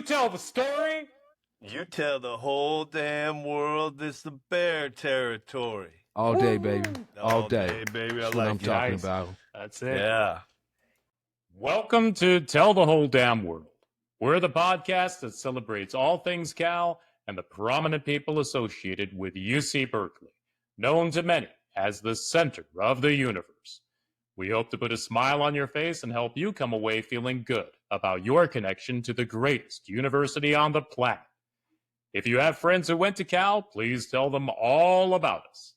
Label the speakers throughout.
Speaker 1: You tell the story.
Speaker 2: You tell the whole damn world this the bear territory.
Speaker 3: All day, baby.
Speaker 2: All day, baby.
Speaker 3: That's
Speaker 2: I
Speaker 3: what
Speaker 2: like
Speaker 3: I'm
Speaker 2: it.
Speaker 3: talking
Speaker 1: Nice.
Speaker 3: about.
Speaker 1: That's it.
Speaker 2: Yeah.
Speaker 1: Welcome to Tell the Whole Damn World. We're the podcast that celebrates all things Cal and the prominent people associated with UC Berkeley, known to many as the center of the universe. We hope to put a smile on your face and help you come away feeling good about your connection to the greatest university on the planet. If you have friends who went to Cal, please tell them all about us.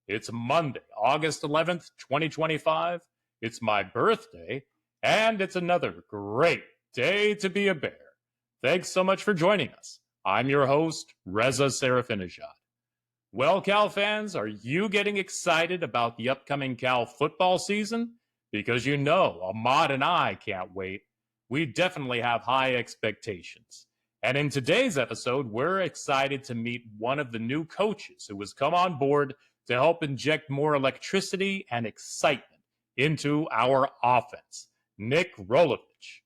Speaker 1: It's Monday, August 11th, 2025. It's my birthday, and it's another great day to be a bear. Thanks so much for joining us. I'm your host, Reza Serafinejad. Well, Cal fans, are you getting excited about the upcoming Cal football season? Because you know, Ahmad and I can't wait. We definitely have high expectations. And in today's episode, we're excited to meet one of the new coaches who has come on board to help inject more electricity and excitement into our offense, Nick Rolovich.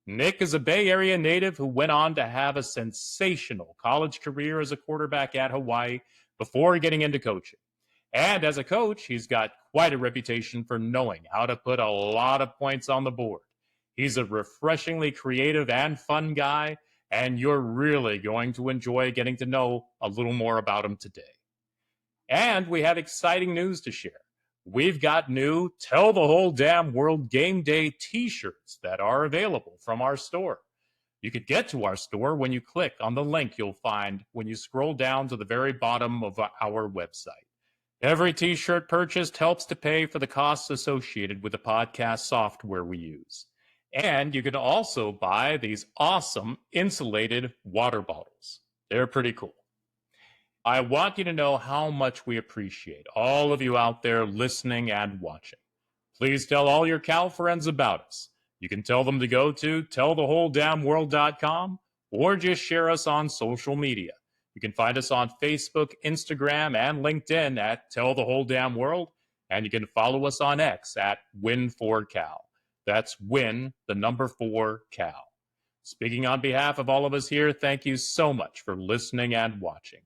Speaker 1: Nick is a Bay Area native who went on to have a sensational college career as a quarterback at Hawaii before getting into coaching. And as a coach, he's got quite a reputation for knowing how to put a lot of points on the board. He's a refreshingly creative and fun guy, and you're really going to enjoy getting to know a little more about him today. And we have exciting news to share. We've got new Tell the Whole Damn World Game Day t-shirts that are available from our store. You could get to our store when you click on the link you'll find when you scroll down to the very bottom of our website. Every t-shirt purchased helps to pay for the costs associated with the podcast software we use. And you can also buy these awesome insulated water bottles. They're pretty cool. I want you to know how much we appreciate all of you out there listening and watching. Please tell all your Cal friends about us. You can tell them to go to tellthewholedamnworld.com or just share us on social media. You can find us on Facebook, Instagram, and LinkedIn at Tell the Whole Damn World, and you can follow us on X at Win4Cal. That's Win, the number 4, Cal. Speaking on behalf of all of us here, thank you so much for listening and watching.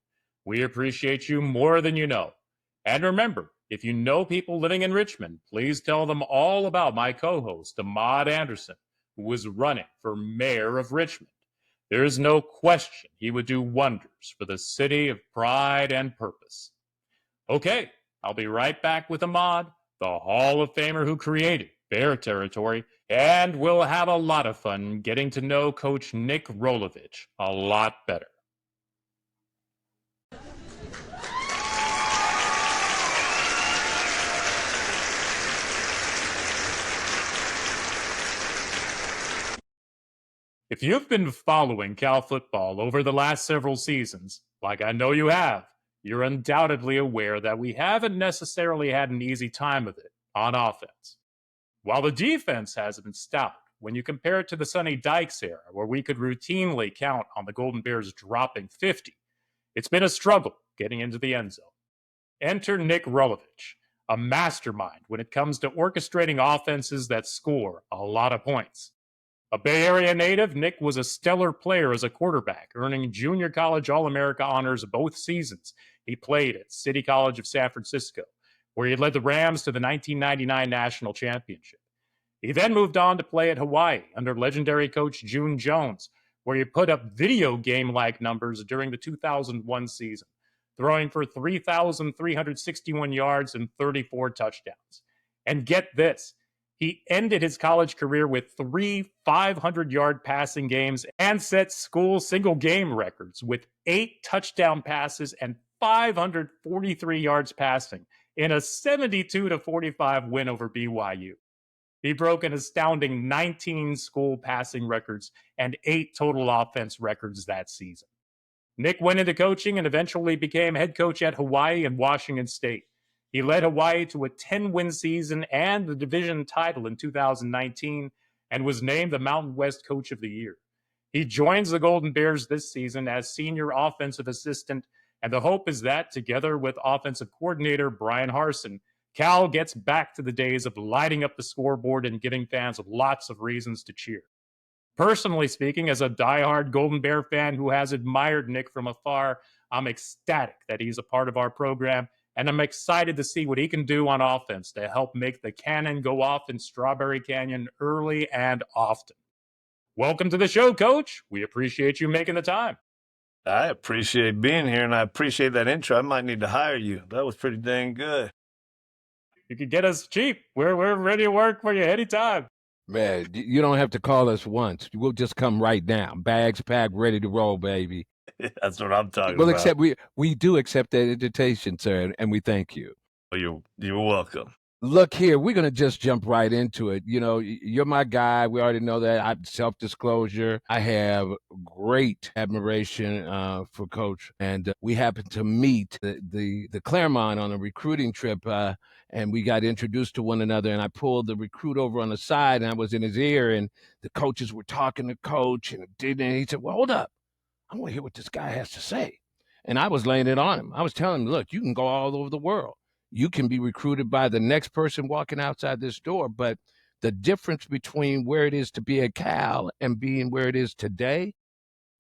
Speaker 1: We appreciate you more than you know. And remember, if you know people living in Richmond, please tell them all about my co-host, Ahmad Anderson, who was running for mayor of Richmond. There is no question he would do wonders for the city of pride and purpose. Okay, I'll be right back with Ahmad, the Hall of Famer who created Bear Territory, and we'll have a lot of fun getting to know Coach Nick Rolovich a lot better. If you've been following Cal football over the last several seasons, like I know you have, you're undoubtedly aware that we haven't necessarily had an easy time of it on offense. While the defense has been stout, when you compare it to the Sonny Dykes era, where we could routinely count on the Golden Bears dropping 50, it's been a struggle getting into the end zone. Enter Nick Rolovich, a mastermind when it comes to orchestrating offenses that score a lot of points. A Bay Area native, Nick was a stellar player as a quarterback, earning junior college All-America honors both seasons he played at City College of San Francisco, where he led the Rams to the 1999 National Championship. He then moved on to play at Hawaii under legendary coach June Jones, where he put up video game-like numbers during the 2001 season, throwing for 3,361 yards and 34 touchdowns. And get this, he ended his college career with 3 500-yard passing games and set school single-game records with 8 touchdown passes and 543 yards passing in a 72-45 win over BYU. He broke an astounding 19 school passing records and 8 total offense records that season. Nick went into coaching and eventually became head coach at Hawaii and Washington State. He led Hawaii to a 10-win season and the division title in 2019 and was named the Mountain West Coach of the Year. He joins the Golden Bears this season as senior offensive assistant, and the hope is that, together with offensive coordinator Brian Harsin, Cal gets back to the days of lighting up the scoreboard and giving fans lots of reasons to cheer. Personally speaking, as a diehard Golden Bear fan who has admired Nick from afar, I'm ecstatic that he's a part of our program, and I'm excited to see what he can do on offense to help make the cannon go off in Strawberry Canyon early and often. Welcome to the show, Coach. We appreciate you making the time.
Speaker 2: I appreciate being here, and I appreciate that intro. I might need to hire you. That was pretty dang good.
Speaker 1: You can get us cheap. We're ready to work for you anytime.
Speaker 3: Man, you don't have to call us once. We'll just come right now. Bags packed, ready to roll, baby.
Speaker 2: That's what I'm talking
Speaker 3: Well,
Speaker 2: about.
Speaker 3: except we do accept that invitation, sir, and we thank you.
Speaker 2: Well, you're welcome.
Speaker 3: Look here, we're going to just jump right into it. You know, you're my guy. We already know that. Self-disclosure. I have great admiration for Coach. And we happened to meet the Claremont on a recruiting trip, and we got introduced to one another. And I pulled the recruit over on the side, and I was in his ear, and the coaches were talking to Coach. And he said, well, hold up. I want to hear what this guy has to say. And I was laying it on him. I was telling him, look, you can go all over the world. You can be recruited by the next person walking outside this door, but the difference between where it is to be at Cal and being where it is today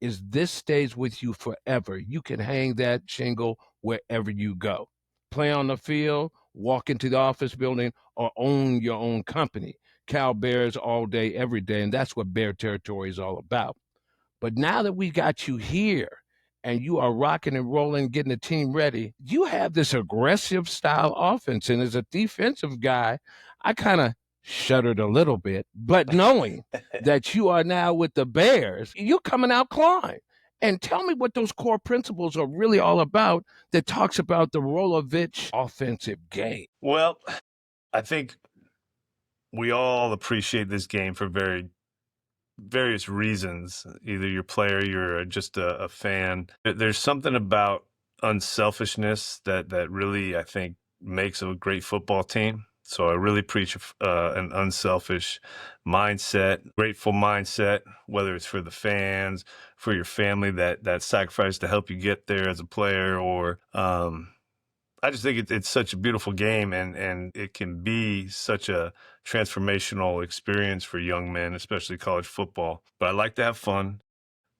Speaker 3: is this stays with you forever. You can hang that shingle wherever you go. Play on the field, walk into the office building, or own your own company. Cal Bears all day, every day, and that's what Bear Territory is all about. But now that we got you here, and you are rocking and rolling, getting the team ready, you have this aggressive style offense. And as a defensive guy, I kind of shuddered a little bit. But knowing that you are now with the Bears, you're coming out clawing. And tell me what those core principles are really all about that talks about the Rolovich offensive game.
Speaker 2: Well, I think we all appreciate this game for various reasons. Either you're a player, you're just a fan. There's something about unselfishness that really, I think, makes a great football team. So I really preach an unselfish mindset, grateful mindset, whether it's for the fans, for your family that sacrificed to help you get there as a player, or I just think it's such a beautiful game, and it can be such a transformational experience for young men, especially college football. But I like to have fun,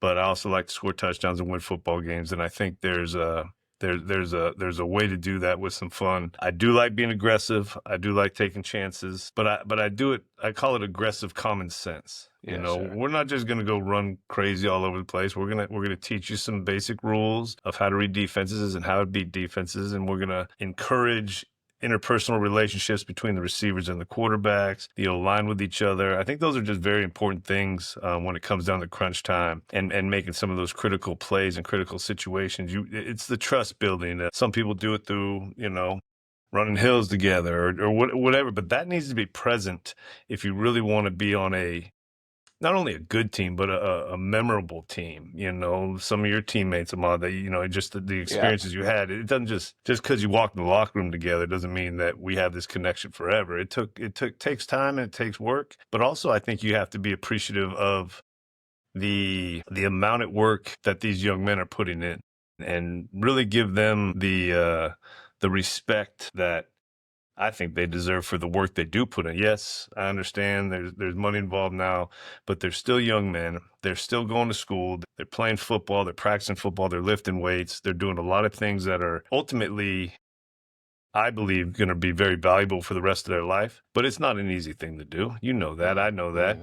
Speaker 2: but I also like to score touchdowns and win football games. And I think there's a way to do that with some fun. I do like being aggressive. I do like taking chances, but I do it. I call it aggressive common sense. You know,
Speaker 3: sir.
Speaker 2: We're not just going to go run crazy all over the place. We're gonna teach you some basic rules of how to read defenses and how to beat defenses, and we're gonna encourage interpersonal relationships between the receivers and the quarterbacks, align with each other. I think those are just very important things when it comes down to crunch time and making some of those critical plays and critical situations. It's the trust building. Some people do it through, running hills together or whatever, but that needs to be present if you really want to be on not only a good team, but a memorable team. Some of your teammates, Ahmad, that, just the experiences you had. It doesn't just because you walk in the locker room together doesn't mean that we have this connection forever. It takes time and it takes work, but also I think you have to be appreciative of the amount of work that these young men are putting in, and really give them the respect that I think they deserve for the work they do put in. Yes, I understand there's money involved now, but they're still young men. They're still going to school. They're playing football. They're practicing football. They're lifting weights. They're doing a lot of things that are ultimately, I believe, going to be very valuable for the rest of their life. But it's not an easy thing to do. You know that. I know that.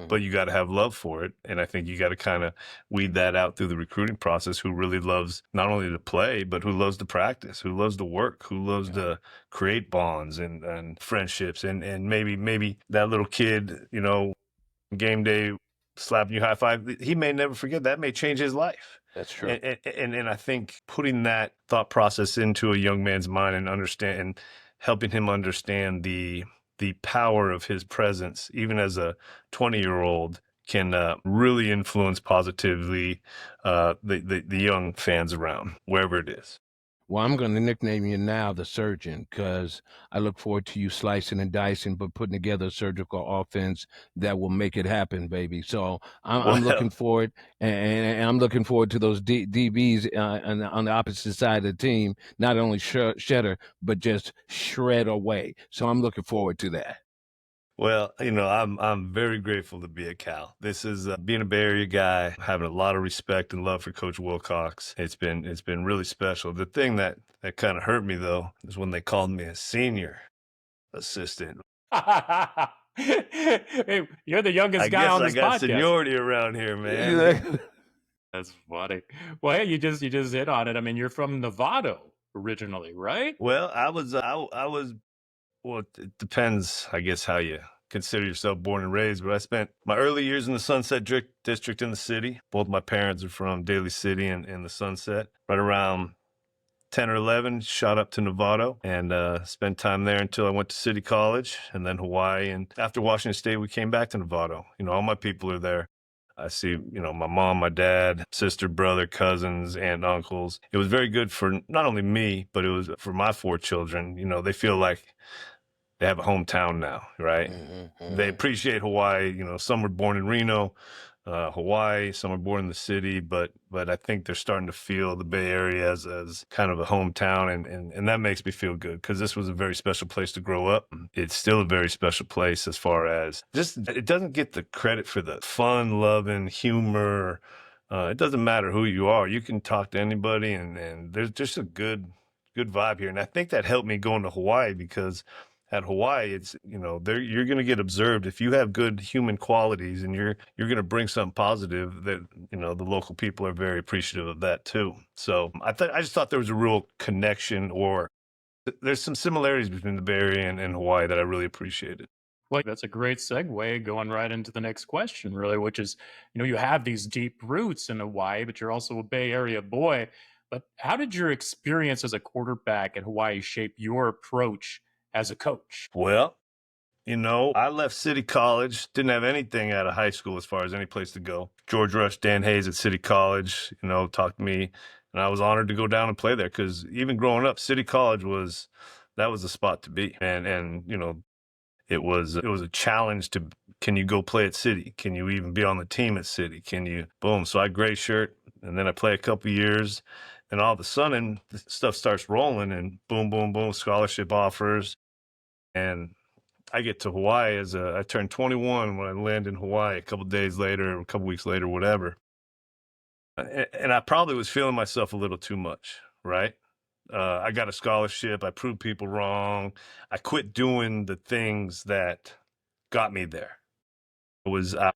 Speaker 2: But you got to have love for it. And I think you got to kind of weed that out through the recruiting process, who really loves not only to play, but who loves to practice, who loves to work, who loves to create bonds and friendships. And maybe that little kid, game day slapping you high five, he may never forget that. May change his life.
Speaker 3: That's true.
Speaker 2: And I think putting that thought process into a young man's mind and helping him understand the power of his presence, even as a 20-year-old, can really influence positively the young fans around, wherever it is.
Speaker 3: Well, I'm going to nickname you now the surgeon, because I look forward to you slicing and dicing, but putting together a surgical offense that will make it happen, baby. So I'm looking forward, and I'm looking forward to those DBs on the opposite side of the team, not only shudder, but just shred away. So I'm looking forward to that.
Speaker 2: Well, I'm very grateful to be at Cal. This is being a Bay Area guy, having a lot of respect and love for Coach Wilcox. It's been really special. The thing that kind of hurt me though is when they called me a senior assistant.
Speaker 1: Hey, you're the youngest
Speaker 2: I
Speaker 1: guy
Speaker 2: guess
Speaker 1: on
Speaker 2: I
Speaker 1: this
Speaker 2: got
Speaker 1: podcast.
Speaker 2: seniority around here, man.
Speaker 1: That's funny. Well, hey, you just hit on it. I mean, you're from Novato originally, right?
Speaker 2: Well, I was. Well, it depends, I guess, how you consider yourself born and raised. But I spent my early years in the Sunset District in the city. Both my parents are from Daly City and the Sunset. Right around 10 or 11, shot up to Novato and spent time there until I went to City College and then Hawaii. And after Washington State, we came back to Novato. All my people are there. I see, my mom, my dad, sister, brother, cousins, aunt, uncles. It was very good for not only me, but it was for my 4 children. They feel like they have a hometown now, right? They appreciate Hawaii. Some were born in Reno, Hawaii. Some were born in the city, but I think they're starting to feel the Bay Area as kind of a hometown, and that makes me feel good because this was a very special place to grow up. It's still a very special place as far as just it doesn't get the credit for the fun, loving, humor. It doesn't matter who you are; you can talk to anybody, and there's just a good vibe here. And I think that helped me going to Hawaii because at Hawaii, it's there you're going to get observed if you have good human qualities and you're going to bring something positive. That the local people are very appreciative of that too. So I just thought there was a real connection, or there's some similarities between the Bay Area and Hawaii that I really appreciated.
Speaker 1: Well, that's a great segue going right into the next question, really, which is, you have these deep roots in Hawaii, but you're also a Bay Area boy. But how did your experience as a quarterback at Hawaii shape your approach as a coach?
Speaker 2: Well, I left City College, didn't have anything out of high school as far as any place to go. George Rush, Dan Hayes at City College, talked to me, and I was honored to go down and play there because even growing up, City College was the spot to be. And it was a challenge to, can you go play at City? Can you even be on the team at City? Can you, boom. So I gray shirt, and then I play a couple years, and all of a sudden stuff starts rolling, and boom, boom, boom, scholarship offers. And I get to Hawaii I turned 21 when I land in Hawaii a couple days later, a couple weeks later, whatever. And I probably was feeling myself a little too much, right? I got a scholarship. I proved people wrong. I quit doing the things that got me there. I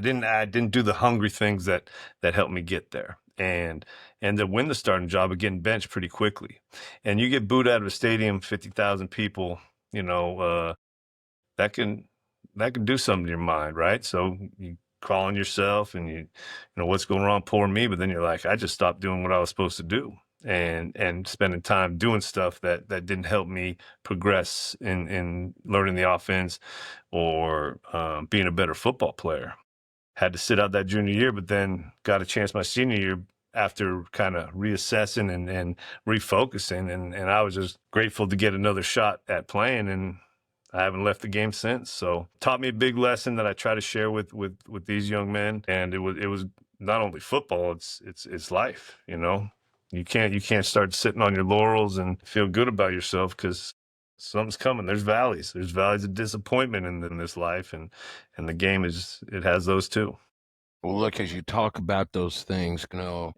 Speaker 2: didn't do the hungry things that helped me get there, and to win the starting job of getting benched pretty quickly. And you get booed out of a stadium, 50,000 people. That can do something to your mind, right? So you call on yourself, and you know what's going wrong, poor me. But then you're like, I just stopped doing what I was supposed to do, and spending time doing stuff that didn't help me progress in learning the offense or being a better football player. Had to sit out that junior year, but then got a chance my senior year after kind of reassessing and refocusing, and I was just grateful to get another shot at playing, and I haven't left the game since. So taught me a big lesson that I try to share with these young men. And it was not only football, it's life. You can't start sitting on your laurels and feel good about yourself because something's coming. There's valleys of disappointment in this life, and the game it has those too.
Speaker 3: Well, look, as you talk about those things,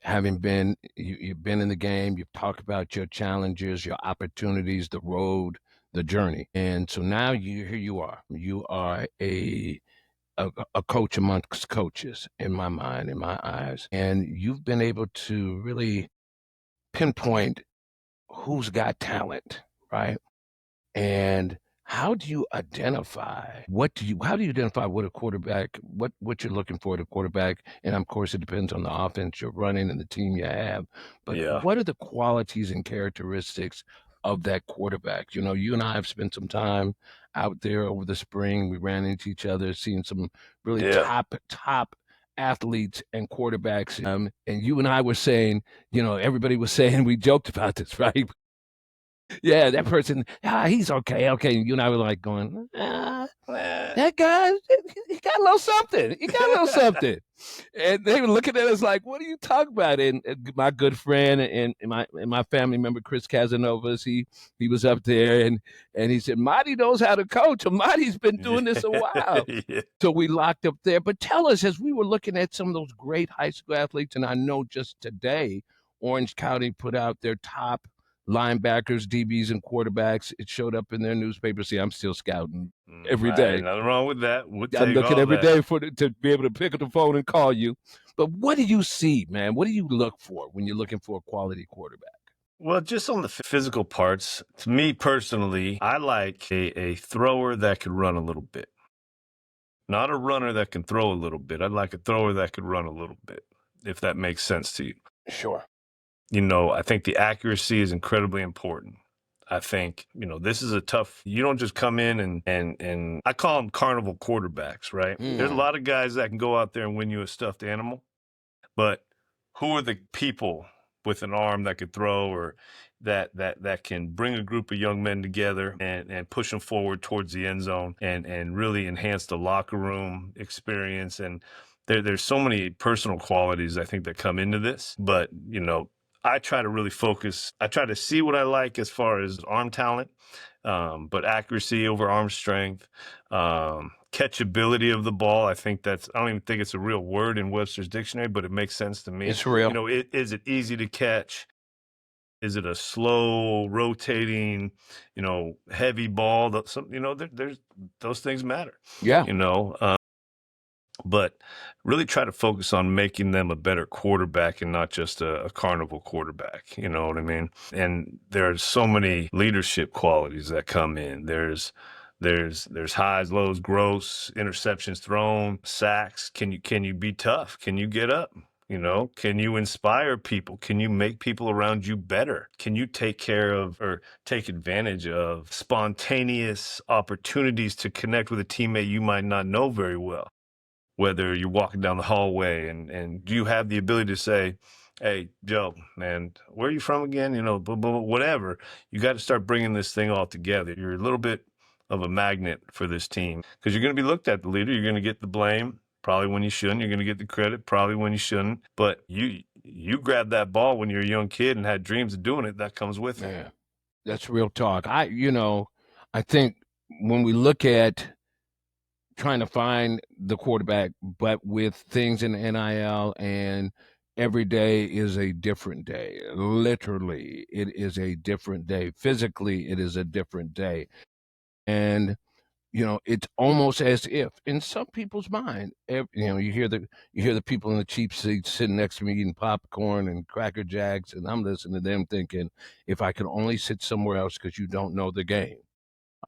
Speaker 3: having been, you've been in the game, you've talked about your challenges, your opportunities, the road, the journey. And so now here you are. You are a coach amongst coaches, in my mind, in my eyes. And you've been able to really pinpoint who's got talent, right? And how do you identify how do you identify what a quarterback, what you're looking for at a quarterback? And of course, it depends on the offense you're running and the team you have. But
Speaker 2: Yeah.
Speaker 3: what are the qualities and characteristics of that quarterback? You and I have spent some time out there over the spring. We ran into each other, seeing some really top athletes and quarterbacks. And you and I were saying, everybody was saying, we joked about this, right? Yeah, that person, he's okay. And you and I were like going, that guy, he got a little something. He got a little something. And they were looking at us like, what are you talking about? And my good friend and my family member, Chris Casanovas, he was up there and he said, Marty knows how to coach. Marty's been doing this a while.
Speaker 2: Yeah.
Speaker 3: So we locked up there. But tell us, as we were looking at some of those great high school athletes, and I know just today, Orange County put out their top linebackers, DBs, and quarterbacks. It showed up in their newspaper. See, I'm still scouting every day.
Speaker 2: Nothing wrong with that. We'll
Speaker 3: I'm
Speaker 2: take
Speaker 3: looking
Speaker 2: all
Speaker 3: every
Speaker 2: that.
Speaker 3: day to be able to pick up the phone and call you. But what do you see, man? What do you look for when you're looking for a quality quarterback?
Speaker 2: Well, just on the physical parts, to me personally, I like a thrower that could run a little bit. Not a runner that can throw a little bit. I'd like a thrower that could run a little bit, if that makes sense to you.
Speaker 3: Sure.
Speaker 2: I think the accuracy is incredibly important. I think, this is a tough, you don't just come in and I call them carnival quarterbacks, right? There's a lot of guys that can go out there and win you a stuffed animal, but who are the people with an arm that could throw or that can bring a group of young men together and push them forward towards the end zone and really enhance the locker room experience? And there's so many personal qualities I think that come into this, but I try to really focus. I try to see what I like as far as arm talent, but accuracy over arm strength, catchability of the ball. I don't even think it's a real word in Webster's dictionary, but it makes sense to me.
Speaker 3: It's real.
Speaker 2: Is it easy to catch? Is it a slow rotating, heavy ball? There's those things matter.
Speaker 3: Yeah.
Speaker 2: But really try to focus on making them a better quarterback and not just a carnival quarterback. You know what I mean? And there are so many leadership qualities that come in. There's highs, lows, gross, interceptions thrown, sacks. Can you be tough? Can you get up? Can you inspire people? Can you make people around you better? Can you take care of or take advantage of spontaneous opportunities to connect with a teammate you might not know very well? Whether you're walking down the hallway and do you have the ability to say, hey, Joe, man, where are you from again? Whatever. You got to start bringing this thing all together. You're a little bit of a magnet for this team because you're going to be looked at the leader. You're going to get the blame probably when you shouldn't. You're going to get the credit probably when you shouldn't. But you grabbed that ball when you're a young kid and had dreams of doing it. That comes with it.
Speaker 3: Yeah, that's real talk. I think when we look at trying to find the quarterback, but with things in NIL and every day is a different day. Literally, it is a different day. Physically, it is a different day. And, it's almost as if in some people's mind, you hear the people in the cheap seats sitting next to me eating popcorn and Cracker Jacks, and I'm listening to them thinking, if I could only sit somewhere else because you don't know the game.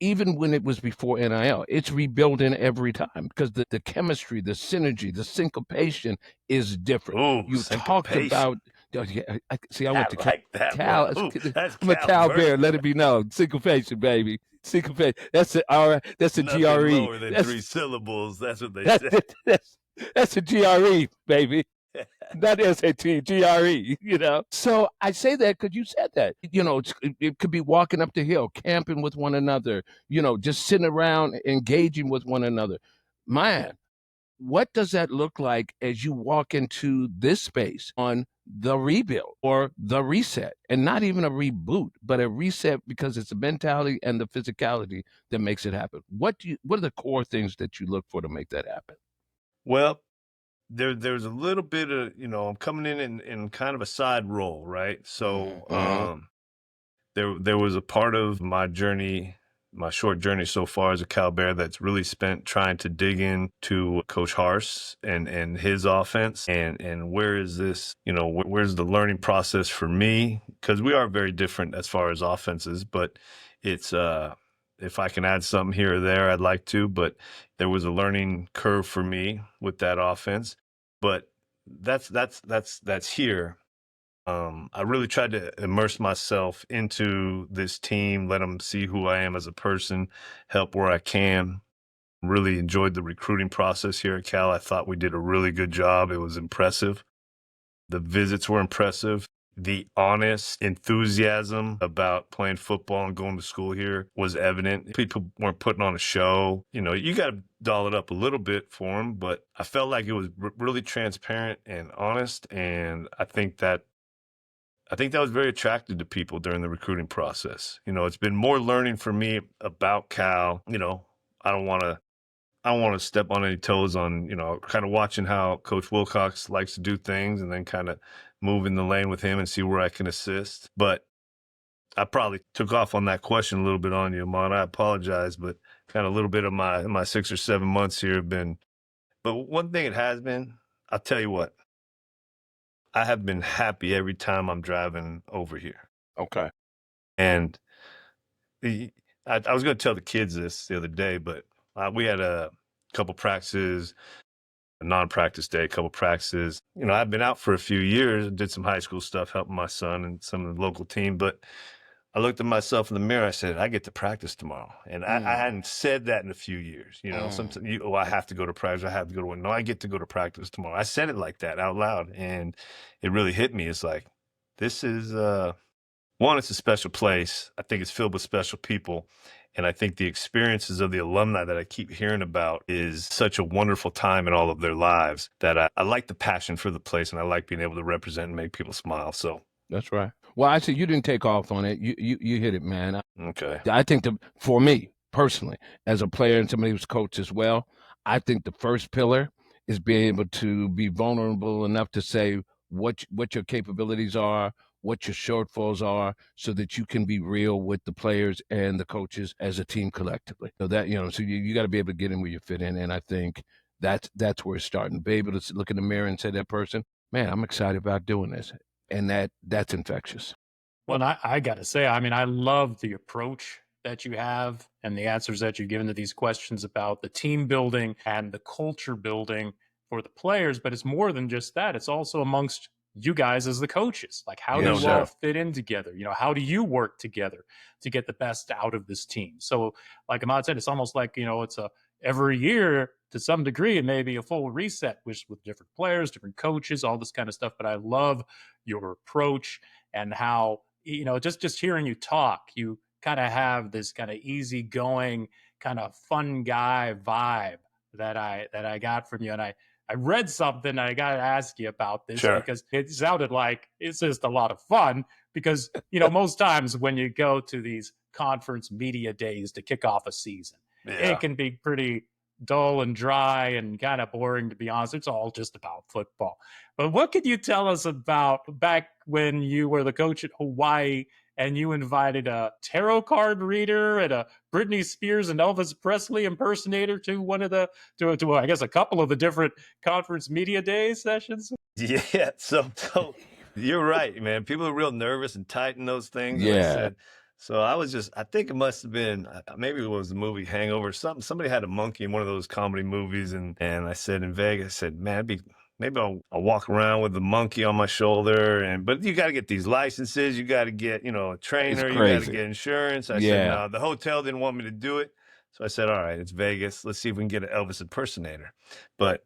Speaker 3: Even when it was before NIL, it's rebuilding every time because the chemistry, the synergy, the syncopation is different.
Speaker 2: Ooh,
Speaker 3: You talked about, I went to
Speaker 2: like that
Speaker 3: Cal.
Speaker 2: one. Ooh, that's
Speaker 3: I'm a Cal Bear.
Speaker 2: Calgorithm.
Speaker 3: Let it be known. Syncopation, baby. Syncopation. That's a
Speaker 2: Nothing
Speaker 3: GRE.
Speaker 2: lower than 3 syllables. That's what they say.
Speaker 3: That's a GRE, baby. Not SAT, GRE, So I say that because you said that. It could be walking up the hill, camping with one another, just sitting around, engaging with one another. Man, what does that look like as you walk into this space on the rebuild or the reset? And not even a reboot, but a reset because it's the mentality and the physicality that makes it happen. What are the core things that you look for to make that happen?
Speaker 2: Well, there's a little bit of, I'm coming in kind of a side role, right? So there was a part of my journey, my short journey so far as a Cal Bear that's really spent trying to dig into Coach Hars and his offense and where is this, where's the learning process for me? Because we are very different as far as offenses, but it's if I can add something here or there, I'd like to, but there was a learning curve for me with that offense. But that's here. I really tried to immerse myself into this team, let them see who I am as a person, help where I can. Really enjoyed the recruiting process here at Cal. I thought we did a really good job. It was impressive. The visits were impressive. the honest enthusiasm about playing football and going to school here was evident. People weren't putting on a show. You know, you got to doll it up a little bit for them, but I felt like it was really transparent and honest. And I think that was very attractive to people during the recruiting process. You know, it's been more learning for me about Cal. You know, I don't want to step on any toes on, you know, kind of watching how Coach Wilcox likes to do things and then kind of move in the lane with him and see where I can assist. But I probably took off on that question a little bit on you, Ahmad. I apologize, but kind of a little bit of my 6 or 7 months here have been. But one thing it has been, I'll tell you what, I have been happy every time I'm driving over here.
Speaker 3: Okay.
Speaker 2: And I was going to tell the kids this the other day, but we had a couple practices, a non-practice day, a couple practices. You know, I've been out for a few years, did some high school stuff, helping my son and some of the local team. But I looked at myself in the mirror. I said, I get to practice tomorrow. And I hadn't said that in a few years. You know, sometimes, I have to go to practice. I have to go to work. No, I get to go to practice tomorrow. I said it like that out loud. And it really hit me. It's like, this is, one, it's a special place. I think it's filled with special people. And I think the experiences of the alumni that I keep hearing about is such a wonderful time in all of their lives that I like the passion for the place, and I like being able to represent and make people smile. So
Speaker 3: That's right. Well, I said you didn't take off on it. You hit it, man.
Speaker 2: okay.
Speaker 3: I think for me personally, as a player and somebody who's coached as well, I think the first pillar is being able to be vulnerable enough to say what your capabilities are, what your shortfalls are, so that you can be real with the players and the coaches as a team collectively. So that, you know, so you got to be able to get in where you fit in. And I think that's where it's starting. Be able to look in the mirror and say to that person, man, I'm excited about doing this. And that's infectious.
Speaker 1: Well, and I got to say, I mean, I love the approach that you have and the answers that you've given to these questions about the team building and the culture building for the players. But it's more than just that. It's also amongst you guys as the coaches. Like, how do
Speaker 2: Yeah,
Speaker 1: you
Speaker 2: sure.
Speaker 1: all fit in together? You know, how do you work together to get the best out of this team? So, like Ahmad said, it's almost like, you know, it's every year to some degree, it may be a full reset with different players, different coaches, all this kind of stuff. But I love your approach and how, you know, just hearing you talk, you kind of have this kind of easygoing, kind of fun guy vibe that I got from you. And I read something and I got to ask you about this
Speaker 2: Sure.
Speaker 1: because it sounded like it's just a lot of fun because, you know, most times when you go to these conference media days to kick off a season,
Speaker 2: Yeah.
Speaker 1: it can be pretty dull and dry and kind of boring, to be honest. It's all just about football. But what could you tell us about back when you were the coach at Hawaii and you invited a tarot card reader and a Britney Spears and Elvis Presley impersonator to one of the, to I guess, a couple of the different conference media day sessions?
Speaker 2: Yeah. So you're right, man. People are real nervous and tight in those things. And I
Speaker 3: Yeah.
Speaker 2: said, so I think it must have been, maybe it was the movie Hangover. Somebody had a monkey in one of those comedy movies. And I said in Vegas, I said, man, maybe I'll walk around with the monkey on my shoulder. But you got to get these licenses. You got to get, you know, a trainer. You got to
Speaker 3: crazy.
Speaker 2: get insurance. I
Speaker 3: Yeah.
Speaker 2: said, no, the hotel didn't want me to do it. So I said, all right, it's Vegas. Let's see if we can get an Elvis impersonator. But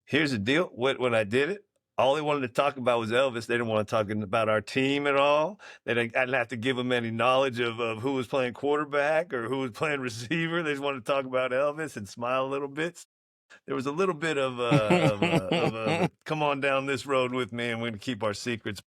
Speaker 2: here's the deal. When I did it, all they wanted to talk about was Elvis. They didn't want to talk about our team at all. I didn't have to give them any knowledge of who was playing quarterback or who was playing receiver. They just wanted to talk about Elvis and smile a little bit. There was a little bit of come on down this road with me, and we're going to keep our secrets.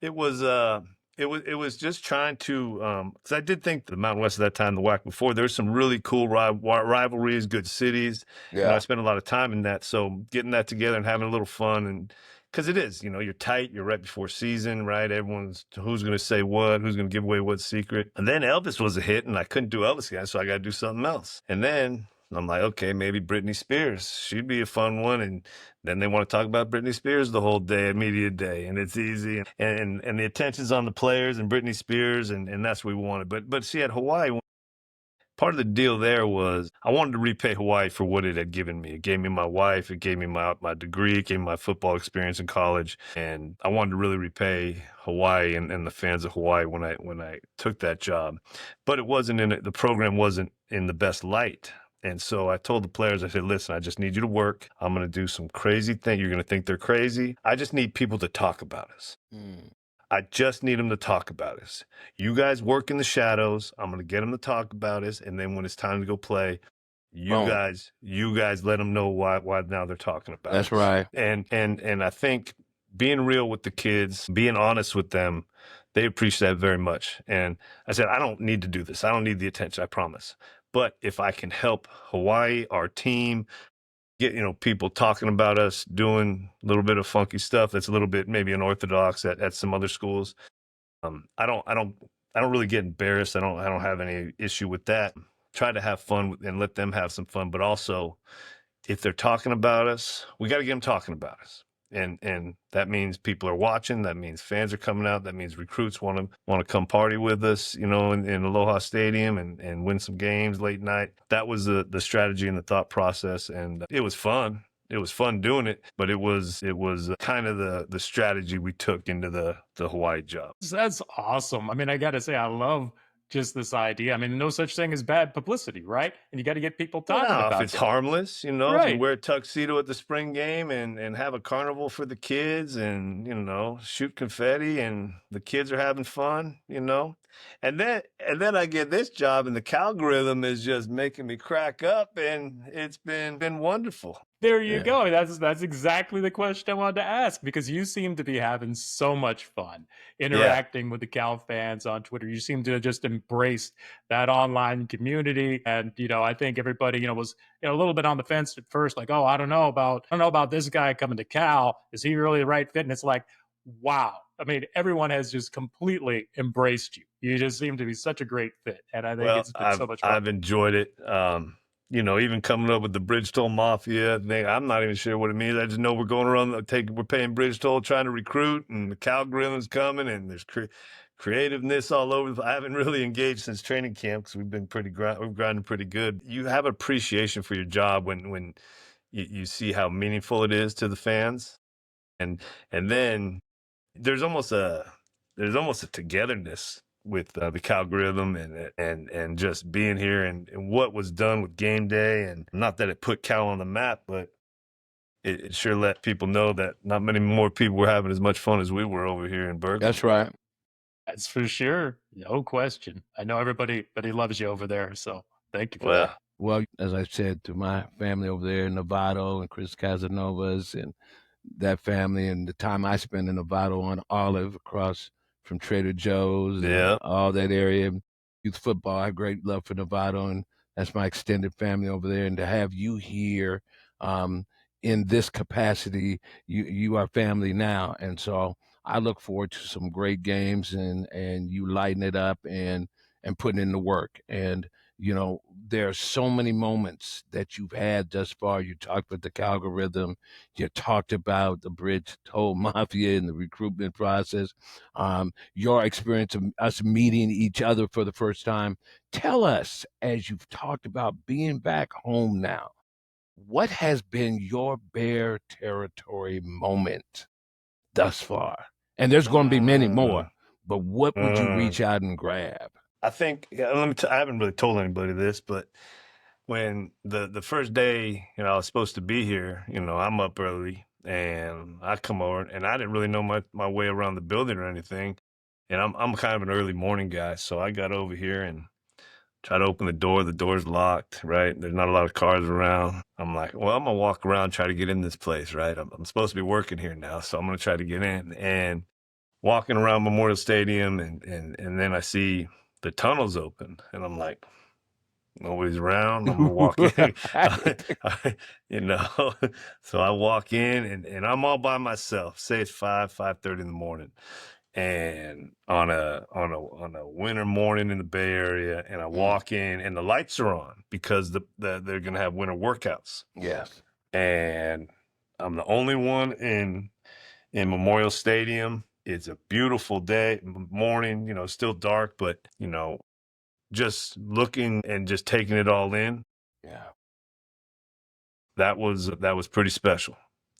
Speaker 2: It was just trying to, because I did think the Mountain West at that time, the WAC before, there's some really cool rivalries, good cities. You know, I spent a lot of time in that. So getting that together and having a little fun, and because it is, you know, you're tight, you're right before season, right? Everyone's who's going to say what, who's going to give away what secret. And then Elvis was a hit, and I couldn't do Elvis again, so I got to do something else. And then I'm like, okay, maybe Britney Spears. She'd be a fun one. And then they want to talk about Britney Spears the whole day at media day, and it's easy. And the attention's on the players and Britney Spears, and that's what we wanted. But see, at Hawaii, part of the deal there was I wanted to repay Hawaii for what it had given me. It gave me my wife, it gave me my degree, it gave me my football experience in college, and I wanted to really repay Hawaii and the fans of Hawaii when I took that job. But it wasn't the program wasn't in the best light. And so I told the players, I said, listen, I just need you to work. I'm going to do some crazy thing. You're going to think they're crazy. I just need people to talk about us. I just need them to talk about us. You guys work in the shadows. I'm going to get them to talk about us. And then when it's time to go play, you
Speaker 3: Boom.
Speaker 2: guys let them know why now they're talking about
Speaker 3: That's
Speaker 2: us.
Speaker 3: right.
Speaker 2: And I think being real with the kids, being honest with them, they appreciate that very much. And I said, I don't need to do this. I don't need the attention, I promise. But if I can help Hawaii, our team, get, people talking about us, doing a little bit of funky stuff that's a little bit maybe unorthodox at some other schools. I don't really get embarrassed. I don't have any issue with that. Try to have fun and let them have some fun, but also if they're talking about us, we got to get them talking about us. And that means people are watching. That means fans are coming out. That means recruits want to come party with us, in Aloha Stadium and win some games late night. That was the strategy and the thought process, and it was fun. It was fun doing it, but it was kind of the strategy we took into the Hawaii job.
Speaker 1: That's awesome. I mean, I got to say, I love just this idea. I mean, no such thing as bad publicity, right? And you got to get people talking
Speaker 2: Well,
Speaker 1: about
Speaker 2: if it's
Speaker 1: it.
Speaker 2: harmless, if you
Speaker 1: Right.
Speaker 2: wear a tuxedo at the spring game and have a carnival for the kids and, shoot confetti and the kids are having fun, And then I get this job and the Calgorithm is just making me crack up and it's been wonderful.
Speaker 1: There you go. That's exactly the question I wanted to ask, because you seem to be having so much fun interacting with the Cal fans on Twitter. You seem to just embrace that online community, and I think everybody was a little bit on the fence at first, like, oh, I don't know about this guy coming to Cal. Is he really the right fit? And it's like, wow. I mean, everyone has just completely embraced you. You just seem to be such a great fit, and I think it's been so much fun.
Speaker 2: I've enjoyed it. Even coming up with the bridge toll mafia thing, I'm not even sure what it means. I just know we're going around, we're paying bridge toll, trying to recruit, and the Calgorithm's coming, and there's creativeness all over. I haven't really engaged since training camp because we've been we're grinding pretty good. You have appreciation for your job when you see how meaningful it is to the fans, and then there's almost a togetherness with the Calgorithm and just being here and what was done with game day, and not that it put Cal on the map, but it sure let people know that not many more people were having as much fun as we were over here in Berkeley.
Speaker 3: That's right.
Speaker 1: That's for sure. No question. I know everybody loves you over there, so thank you for that.
Speaker 3: Well, as I said, to my family over there in Novato and Chris Casanovas and that family, and the time I spent in Novato on Olive across from Trader Joe's, and all that area, youth football, I have great love for Novato, and that's my extended family over there. And to have you here in this capacity, you are family now. And so I look forward to some great games and you lighting it up and putting in the work. And there are so many moments that you've had thus far. You talked about the Calgorithm. You talked about the bridge toll mafia and the recruitment process. Your experience of us meeting each other for the first time. Tell us, as you've talked about being back home now, what has been your Bear territory moment thus far? And there's going to be many more, but what would you reach out and grab?
Speaker 2: I think, I haven't really told anybody this, but when the first day, I was supposed to be here, I'm up early and I come over and I didn't really know my way around the building or anything. And I'm kind of an early morning guy. So I got over here and tried to open the door. The door's locked, right? There's not a lot of cars around. I'm like, well, I'm going to walk around, try to get in this place, right? I'm supposed to be working here now. So I'm going to try to get in. And walking around Memorial Stadium and then I see the tunnels open and I'm like, nobody's around. I'm gonna walk in, So I walk in and I'm all by myself. Say it's 5:30 in the morning, and on a winter morning in the Bay Area, and I walk in and the lights are on because they're gonna have winter workouts.
Speaker 3: Yes,
Speaker 2: and I'm the only one in Memorial Stadium. It's a beautiful day, morning. Still dark, but just looking and just taking it all in.
Speaker 3: Yeah.
Speaker 2: That was pretty special.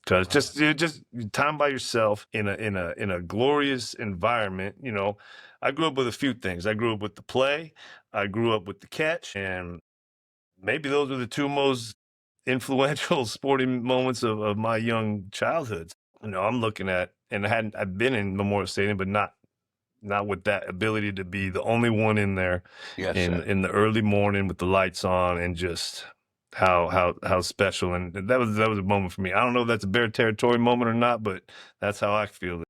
Speaker 2: Cause just time by yourself in a glorious environment. I grew up with a few things. I grew up with the play, I grew up with the catch, and maybe those are the two most influential sporting moments of my young childhood. I'm looking at, and I've been in Memorial Stadium, but not not with that ability to be the only one in there
Speaker 3: Yes, sir.
Speaker 2: in the early morning with the lights on, and just how special. And that was a moment for me. I don't know if that's a Bear territory moment or not, but that's how I feel.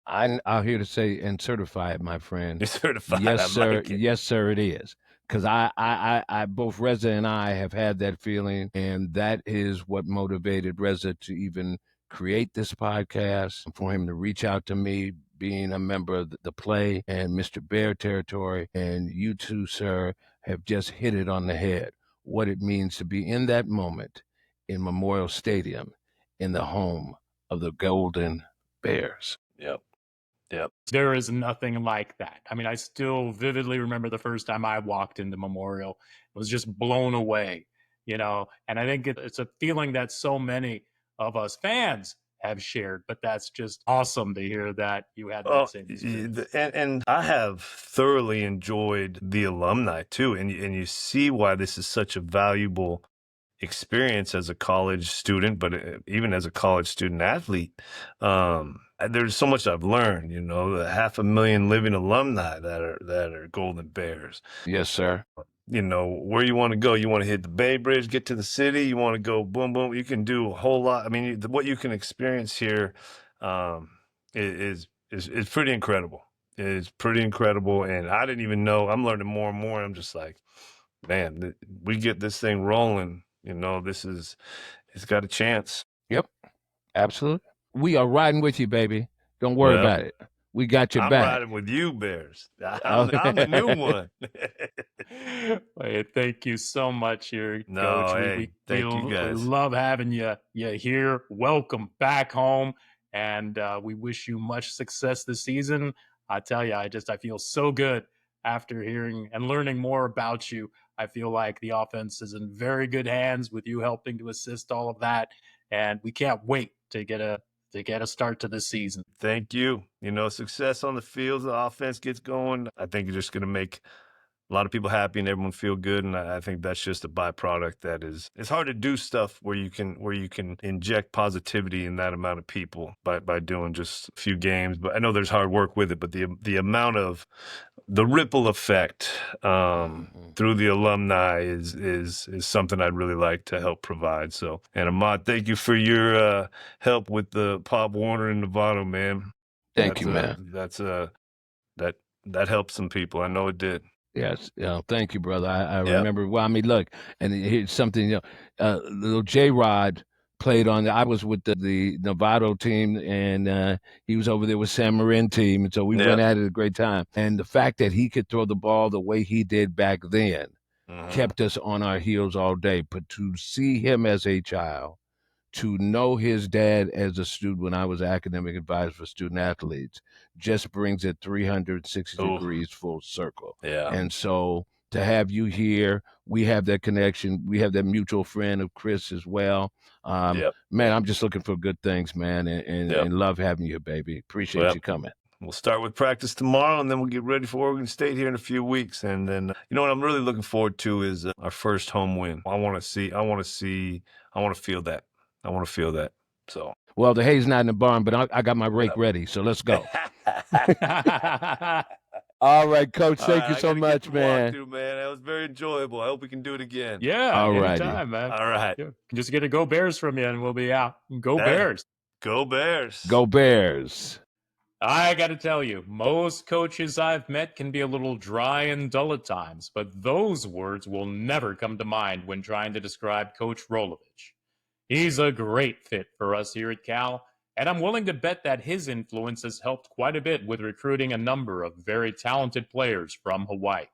Speaker 3: I'm out here to say and certify it, my friend.
Speaker 2: You're certified.
Speaker 3: Yes,
Speaker 2: I
Speaker 3: sir.
Speaker 2: like it.
Speaker 3: Yes, sir, it is. Because I, both Reza and I have had that feeling, and that is what motivated Reza to even create this podcast, for him to reach out to me, being a member of the play and Mr. Bear territory. And you two, sir, have just hit it on the head. What it means to be in that moment in Memorial Stadium, in the home of the Golden Bears.
Speaker 2: Yep. Yep.
Speaker 1: There is nothing like that. I mean, I still vividly remember the first time I walked into Memorial. I was just blown away, you know, and I think it's a feeling that so many of us fans have shared, but that's just awesome to hear that you had that same experience.
Speaker 2: And I have thoroughly enjoyed the alumni too, and you see why this is such a valuable experience as a college student, but even as a college student athlete. There's so much I've learned, you know, the 500,000 living alumni that are Golden Bears.
Speaker 3: Yes, sir.
Speaker 2: You know, where you want to go. You want to hit the Bay Bridge, get to the city. You want to go boom, boom. You can do a whole lot. I mean, what you can experience here is pretty incredible. It's pretty incredible. And I didn't even know. I'm learning more and more. I'm just like, man, we get this thing rolling. You know, it's got a chance.
Speaker 3: Yep, absolutely. We are riding with you, baby. Don't worry
Speaker 2: Well,
Speaker 3: about it. We got your
Speaker 2: I'm
Speaker 3: back.
Speaker 2: riding with you, Bears. I'm the new one.
Speaker 1: Hey, thank you so much here,
Speaker 2: No,
Speaker 1: Coach.
Speaker 2: hey, thank you guys.
Speaker 1: We love having you here. Welcome back home, and we wish you much success this season. I tell you, I feel so good after hearing and learning more about you. I feel like the offense is in very good hands with you helping to assist all of that, and we can't wait to get a start to this season.
Speaker 2: Thank you. You know, success on the field, the offense gets going. I think you're just going to make a lot of people happy and everyone feel good. And I think that's just a byproduct it's hard to do stuff where you can inject positivity in that amount of people by doing just a few games. But I know there's hard work with it, but the amount of the ripple effect through the alumni is something I'd really like to help provide. So, and Ahmad, thank you for your help with the Pop Warner and Novato, man.
Speaker 3: Thank you, man.
Speaker 2: That helped some people. I know it did.
Speaker 3: Yes, thank you, brother. I remember. Well, I mean, look, and here's something. Little J Rod played on. I was with the Novato team, and he was over there with San Marin team, and so we went at it a great time. And the fact that he could throw the ball the way he did back then kept us on our heels all day. But to see him as a child, to know his dad as a student when I was academic advisor for student athletes, just brings it 360 degrees full circle.
Speaker 2: Yeah.
Speaker 3: And so to have you here, we have that connection. We have that mutual friend of Chris as well. Man, I'm just looking for good things, man, and love having you, baby. Appreciate you coming.
Speaker 2: We'll start with practice tomorrow, and then we'll get ready for Oregon State here in a few weeks. And then, you know what I'm really looking forward to is our first home win. I want to feel that. I want to feel that. So,
Speaker 3: well, the hay's not in the barn, but I got my rake ready, so let's go. All right, Coach. Thank you so much, man.
Speaker 2: Man, that was very enjoyable. I hope we can do it again.
Speaker 1: Yeah, anytime, man.
Speaker 2: All right.
Speaker 1: Yeah. Just get a Go Bears from you, and we'll be out. Go Bears.
Speaker 2: Go Bears.
Speaker 3: Go Bears.
Speaker 1: I got to tell you, most coaches I've met can be a little dry and dull at times, but those words will never come to mind when trying to describe Coach Rolovich. He's a great fit for us here at Cal, and I'm willing to bet that his influence has helped quite a bit with recruiting a number of very talented players from Hawaii.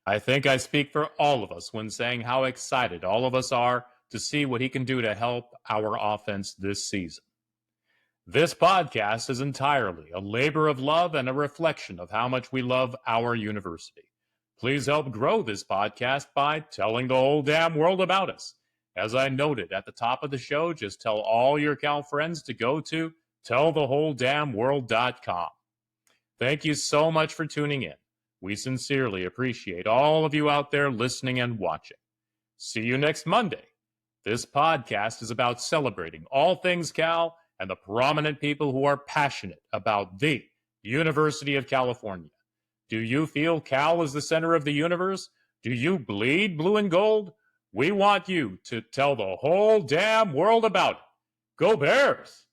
Speaker 1: I think I speak for all of us when saying how excited all of us are to see what he can do to help our offense this season. This podcast is entirely a labor of love and a reflection of how much we love our university. Please help grow this podcast by telling the whole damn world about us. As I noted at the top of the show, just tell all your Cal friends to go to tellthewholedamnworld.com. Thank you so much for tuning in. We sincerely appreciate all of you out there listening and watching. See you next Monday. This podcast is about celebrating all things Cal and the prominent people who are passionate about the University of California. Do you feel Cal is the center of the universe? Do you bleed blue and gold? We want you to tell the whole damn world about it. Go Bears!